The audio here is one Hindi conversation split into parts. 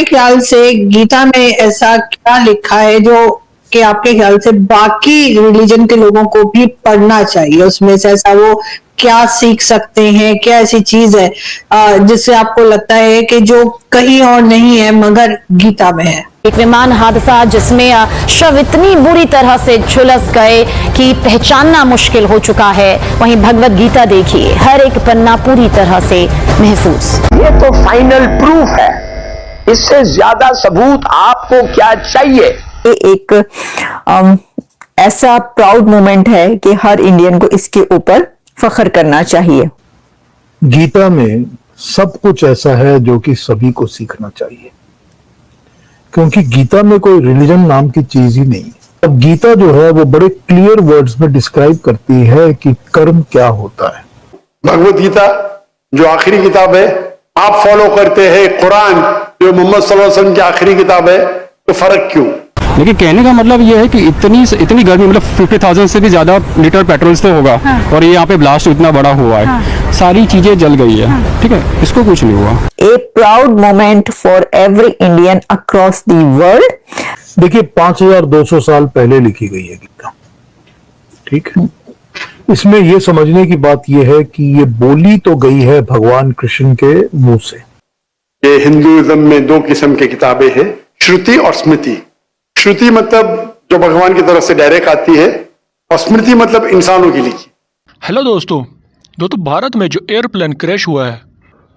आपके ख्याल से गीता में ऐसा क्या लिखा है जो कि आपके ख्याल से बाकी रिलीजन के लोगों को भी पढ़ना चाहिए? उसमें से ऐसा वो क्या सीख सकते हैं, क्या ऐसी चीज है जिससे आपको लगता है कि जो कहीं और नहीं है मगर गीता में है? एक विमान हादसा जिसमें शव इतनी बुरी तरह से झुलस गए कि पहचानना मुश्किल हो चुका है। वहीं भगवत गीता देखिए, हर एक पन्ना पूरी तरह से महसूस। ये तो फाइनल प्रूफ है, इससे ज्यादा सबूत आपको क्या चाहिए? ये एक ऐसा प्राउड मोमेंट है कि हर इंडियन को इसके ऊपर फख्र करना चाहिए। गीता में सब कुछ ऐसा है जो कि सभी को सीखना चाहिए, क्योंकि गीता में कोई रिलीजन नाम की चीज ही नहीं है। अब गीता जो है वो बड़े क्लियर वर्ड्स में डिस्क्राइब करती है कि कर्म क्या होता है। भगवत गीता जो आखिरी किताब है, आप फॉलो करते हैं कुरान जो मोहम्मद सल्लल्लाहु अलैहि वसल्लम की आखिरी किताब है, तो फर्क क्यों? लेकिन कहने का मतलब ये है कि इतनी गर्मी, मतलब 50,000 से भी ज्यादा लीटर पेट्रोल तो होगा। और ये यहाँ पे ब्लास्ट इतना बड़ा हुआ है, सारी चीजें जल गई है। ठीक है, इसको कुछ नहीं हुआ। ए proud moment for every Indian across the world. देखिए 5200 साल पहले लिखी गई है गीता, ठीक है। इसमें यह समझने की बात यह है कि ये बोली तो गई है भगवान कृष्ण के मुंह से। ये हिंदुइज्म में दो किस्म की किताबें हैं, श्रुति और स्मृति। श्रुति मतलब जो भगवान की तरफ से डायरेक्ट आती है, और स्मृति मतलब इंसानों की लिखी। हेलो दोस्तों, भारत में जो एयरप्लेन क्रैश हुआ है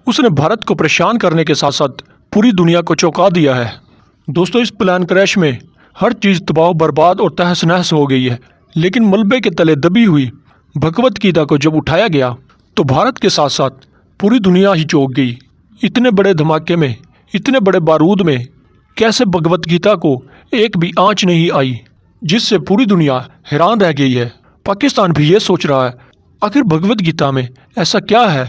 उसने भारत को परेशान करने के साथ साथ पूरी दुनिया को चौंका दिया है। दोस्तों, इस प्लेन क्रैश में हर चीज़ तबाह बर्बाद और तहस नहस हो गई है, लेकिन मलबे के तले दबी हुई भगवत गीता को जब उठाया गया तो भारत के साथ साथ पूरी दुनिया ही चौंक गई। इतने बड़े धमाके में, इतने बड़े बारूद में कैसे भगवत गीता को एक भी आंच नहीं आई, जिससे पूरी दुनिया हैरान रह गई है। पाकिस्तान भी ये सोच रहा है आखिर भगवत गीता में ऐसा क्या है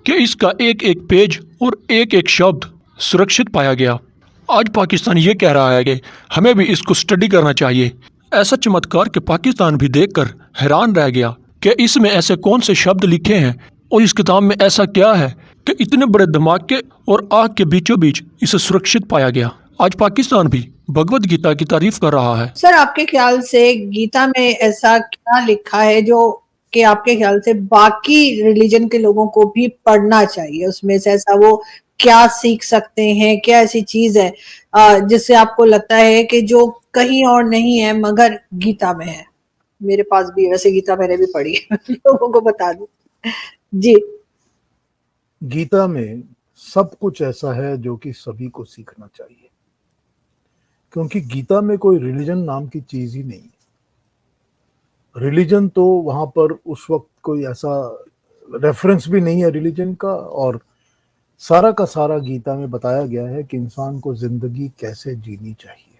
कि इसका एक एक पेज और एक एक शब्द सुरक्षित पाया गया। आज पाकिस्तान ये कह रहा है कि हमें भी इसको स्टडी करना चाहिए। ऐसा चमत्कार कि पाकिस्तान भी देखकर हैरान रह गया कि इसमें ऐसे कौन से शब्द लिखे हैं और इस किताब में ऐसा क्या है कि इतने बड़े धमाके और आग के बीचों बीच इसे सुरक्षित पाया गया। आज पाकिस्तान भी भगवत गीता की तारीफ कर रहा है। सर, आपके ख्याल से गीता में ऐसा क्या लिखा है जो कि आपके ख्याल से बाकी रिलीजन के लोगों को भी पढ़ना चाहिए? उसमें से ऐसा वो क्या सीख सकते हैं, क्या ऐसी चीज है जिससे आपको लगता है कि जो कहीं और नहीं है मगर गीता में है? मेरे पास भी वैसे गीता मैंने भी पढ़ी है लोगों को बता दूं जी। गीता में सब कुछ ऐसा है जो कि सभी को सीखना चाहिए, क्योंकि गीता में कोई रिलीजन नाम की चीज ही नहीं है। रिलीजन तो वहां पर उस वक्त कोई ऐसा रेफरेंस भी नहीं है रिलीजन का, और सारा का सारा गीता में बताया गया है कि इंसान को जिंदगी कैसे जीनी चाहिए।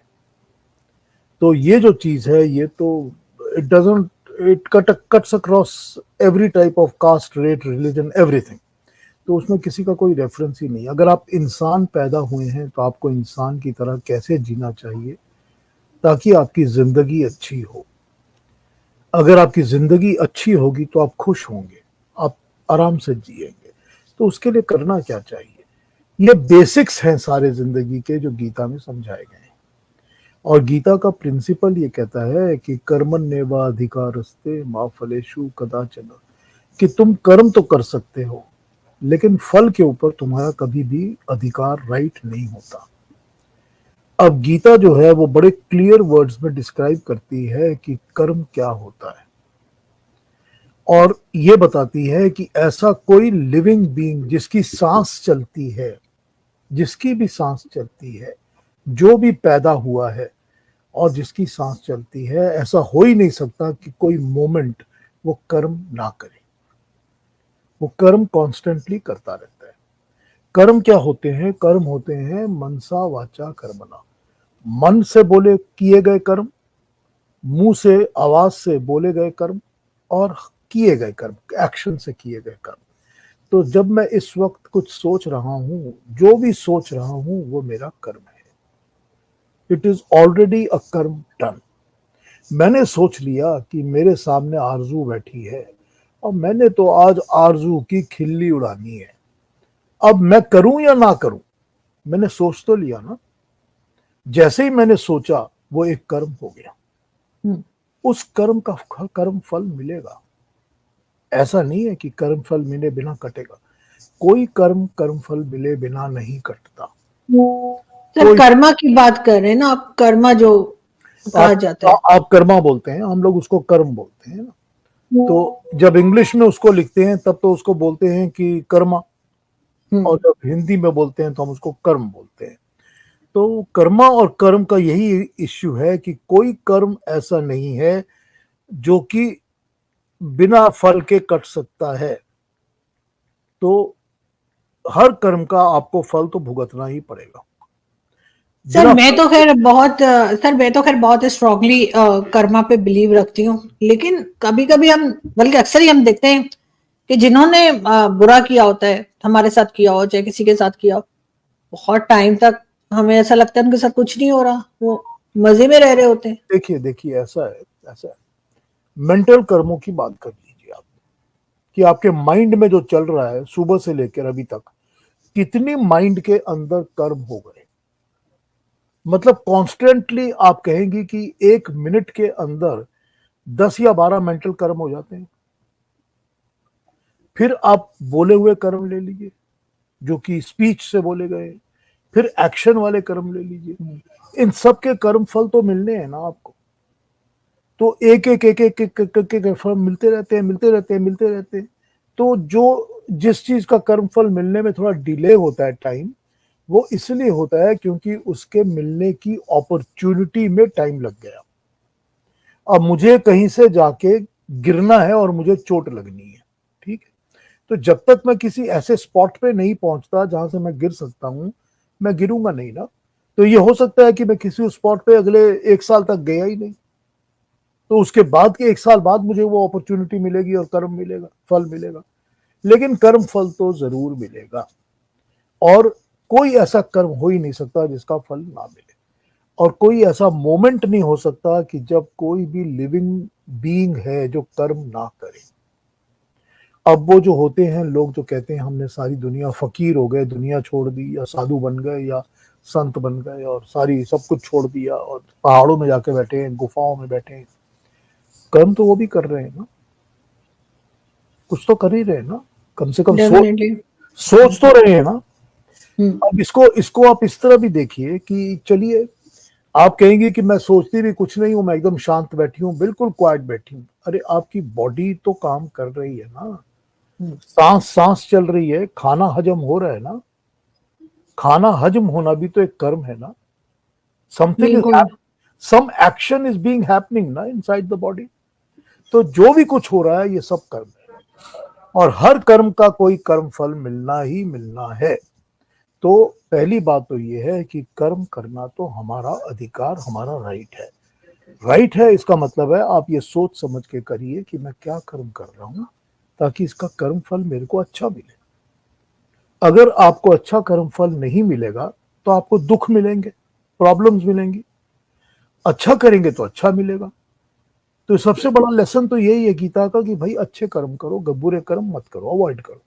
तो ये जो चीज है ये तो it cuts across every type of caste, race, religion, everything. तो उसमें किसी का कोई रेफरेंस ही नहीं। अगर आप इंसान पैदा हुए हैं तो आपको इंसान की तरह कैसे जीना चाहिए ताकि आपकी जिंदगी अच्छी हो। अगर आपकी जिंदगी अच्छी होगी तो आप खुश होंगे, आप आराम से जिएंगे। तो उसके लिए करना क्या चाहिए, ये बेसिक्स हैं सारे जिंदगी के जो गीता में समझाए गए हैं। और गीता का प्रिंसिपल ये कहता है कि कर्मण्येवा अधिकारस्ते मा फलेषु कदाचन, कि तुम कर्म तो कर सकते हो लेकिन फल के ऊपर तुम्हारा कभी भी अधिकार, राइट नहीं होता। अब गीता जो है वो बड़े क्लियर वर्ड्स में डिस्क्राइब करती है कि कर्म क्या होता है, और ये बताती है कि ऐसा कोई लिविंग बीइंग जिसकी सांस चलती है, जिसकी भी सांस चलती है, जो भी पैदा हुआ है और जिसकी सांस चलती है, ऐसा हो ही नहीं सकता कि कोई मोमेंट वो कर्म ना करे। वो कर्म कॉन्स्टेंटली करता रहता है। कर्म क्या होते हैं? कर्म होते हैं मनसा वाचा कर्मणा, मन से बोले किए गए कर्म, मुंह से आवाज से बोले गए कर्म, और किए गए कर्म, एक्शन से किए गए कर्म। तो जब मैं इस वक्त कुछ सोच रहा हूं, जो भी सोच रहा हूं वो मेरा कर्म है। इट इज ऑलरेडी अ कर्म डन। मैंने सोच लिया कि मेरे सामने आरजू बैठी है और मैंने तो आज आरजू की खिल्ली उड़ानी है। अब मैं करूं या ना करूं, मैंने सोच तो लिया ना, जैसे ही मैंने सोचा वो एक कर्म हो गया, उस कर्म का कर्म फल मिलेगा। ऐसा नहीं है कि कर्म फल मिले बिना कटेगा, कोई कर्म फल मिले बिना नहीं कटता। सर कर्मा की बात कर रहे हैं ना आप, कर्मा जो कहा जाता है, आप कर्मा बोलते हैं, हम लोग उसको कर्म बोलते हैं ना। तो जब इंग्लिश में उसको लिखते हैं तब तो उसको बोलते हैं कि कर्मा, और जब हिंदी में बोलते हैं तो हम उसको कर्म बोलते हैं। तो कर्मा और कर्म का यही इश्यू है कि कोई कर्म ऐसा नहीं है जो कि बिना फल के कट सकता है। तो हर कर्म का आपको फल तो भुगतना ही पड़ेगा। सर मैं तो खैर बहुत स्ट्रांगली कर्मा पे बिलीव रखती हूँ, लेकिन कभी कभी हम, बल्कि अक्सर ही हम देखते हैं कि जिन्होंने बुरा किया होता है, हमारे साथ किया हो चाहे किसी के साथ किया हो, बहुत टाइम तक हमें ऐसा लगता है उनके साथ कुछ नहीं हो रहा, वो मजे में रह रहे होते हैं। देखिए ऐसा है, मेंटल कर्मों की बात कर लीजिए आप, कि आपके माइंड में जो चल रहा है सुबह से लेकर अभी तक, कितनी माइंड के अंदर कर्म हो गए। मतलब कॉन्स्टेंटली आप कहेंगे कि एक मिनट के अंदर 10 या 12 मेंटल कर्म हो जाते हैं। फिर आप बोले हुए कर्म ले लीजिए जो कि स्पीच से बोले गए, फिर एक्शन वाले कर्म ले लीजिए, इन सब के कर्म फल तो मिलने हैं ना आपको। तो एक फल मिलते रहते हैं। तो जो जिस चीज का कर्म फल मिलने में थोड़ा डिले होता है टाइम, वो इसलिए होता है क्योंकि उसके मिलने की अपॉर्चुनिटी में टाइम लग गया। अब मुझे कहीं से जाके गिरना है और मुझे चोट लगनी है, ठीक है, तो जब तक मैं किसी ऐसे स्पॉट पे नहीं पहुंचता जहां से मैं गिर सकता हूं, मैं गिरूंगा नहीं ना। तो ये हो सकता है कि मैं किसी स्पॉट पे अगले 1 साल तक गया ही नहीं, तो उसके बाद के 1 साल बाद मुझे वो अपॉर्चुनिटी मिलेगी और कर्म मिलेगा, फल मिलेगा। लेकिन कर्म फल तो जरूर मिलेगा, और कोई ऐसा कर्म हो ही नहीं सकता जिसका फल ना मिले, और कोई ऐसा मोमेंट नहीं हो सकता कि जब कोई भी लिविंग बीइंग है जो कर्म ना करे। अब वो जो होते हैं लोग जो कहते हैं हमने सारी दुनिया, फकीर हो गए, दुनिया छोड़ दी, या साधु बन गए, या संत बन गए और सारी सब कुछ छोड़ दिया और पहाड़ों में जाके बैठे हैं, गुफाओं में बैठे हैं, कर्म तो वो भी कर रहे हैं ना, कुछ तो कर ही रहे हैं ना, कम से कम सोच तो रहे हैं ना। अब इसको आप इस तरह भी देखिए कि चलिए आप कहेंगे कि मैं सोचती भी कुछ नहीं हूं, मैं एकदम शांत बैठी हूं, बिल्कुल क्वाइट बैठी हूं। अरे आपकी बॉडी तो काम कर रही है ना, सांस चल रही है, खाना हजम हो रहा है ना, खाना हजम होना भी तो एक कर्म है ना। Some action is being happening ना इनसाइड द बॉडी। तो जो भी कुछ हो रहा है ये सब कर्म है, और हर कर्म का कोई कर्म फल मिलना ही मिलना है। तो पहली बात तो ये है कि कर्म करना तो हमारा अधिकार, हमारा राइट है। इसका मतलब है आप ये सोच समझ के करिए कि मैं क्या कर्म कर रहा हूं ताकि इसका कर्म फल मेरे को अच्छा मिले। अगर आपको अच्छा कर्म फल नहीं मिलेगा तो आपको दुख मिलेंगे, प्रॉब्लम्स मिलेंगी। अच्छा करेंगे तो अच्छा मिलेगा। तो सबसे बड़ा लेसन तो यही है गीता का कि भाई अच्छे कर्म करो, बुरे कर्म मत करो, अवॉइड करो।